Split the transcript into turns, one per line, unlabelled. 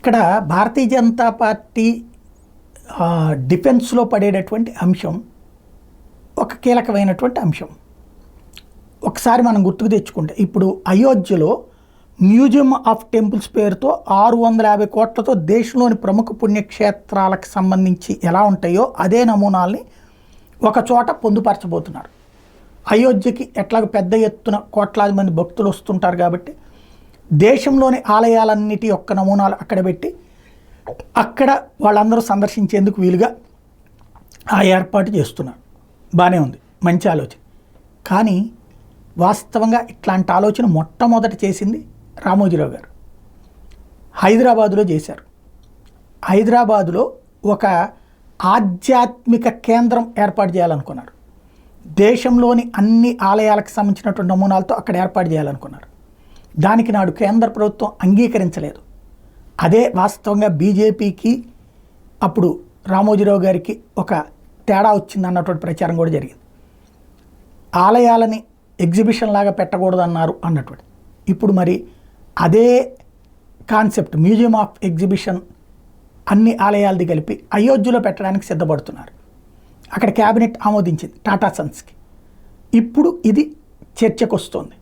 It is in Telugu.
ఇక్కడ భారతీయ జనతా పార్టీ డిఫెన్స్లో పడేటటువంటి అంశం ఒక కీలకమైనటువంటి అంశం. ఒకసారి మనం గుర్తుకు తెచ్చుకుంటే ఇప్పుడు అయోధ్యలో మ్యూజియం ఆఫ్ టెంపుల్స్ పేరుతో 650 కోట్లతో దేశంలోని ప్రముఖ పుణ్యక్షేత్రాలకు సంబంధించి ఎలా ఉంటాయో అదే నమూనాల్ని ఒక చోట పొందుపరచబోతున్నారు. అయోధ్యకి ఎట్లాగ పెద్ద ఎత్తున కోట్లాది మంది భక్తులు వస్తుంటారు కాబట్టి దేశంలోని ఆలయాలన్నిటి యొక్క నమూనాలు అక్కడ పెట్టి అక్కడ వాళ్ళందరూ సందర్శించేందుకు వీలుగా ఆ ఏర్పాటు చేస్తున్నారు. బాగానే ఉంది, మంచి ఆలోచన. కానీ వాస్తవంగా ఇట్లాంటి ఆలోచన మొట్టమొదట చేసింది రామోజీరావు గారు. హైదరాబాదులో చేశారు. హైదరాబాదులో ఒక ఆధ్యాత్మిక కేంద్రం ఏర్పాటు చేయాలనుకున్నారు. దేశంలోని అన్ని ఆలయాలకు సంబంధించినటువంటి నమూనాలతో అక్కడ ఏర్పాటు చేయాలనుకున్నారు. దానికి నాడు కేంద్ర ప్రభుత్వం అంగీకరించలేదు. అదే వాస్తవంగా బీజేపీకి అప్పుడు రామోజీరావు గారికి ఒక తేడా వచ్చింది అన్నటువంటి ప్రచారం కూడా జరిగింది. ఆలయాలని ఎగ్జిబిషన్ లాగా పెట్టకూడదన్నారు అన్నటువంటి. ఇప్పుడు మరి అదే కాన్సెప్ట్ మ్యూజియం ఆఫ్ ఎగ్జిబిషన్ అన్ని ఆలయాలది కలిపి అయోధ్యలో పెట్టడానికి సిద్ధపడుతున్నారు. అక్కడ క్యాబినెట్ ఆమోదించింది టాటా సన్స్కి. ఇప్పుడు ఇది చర్చకు వస్తుంది.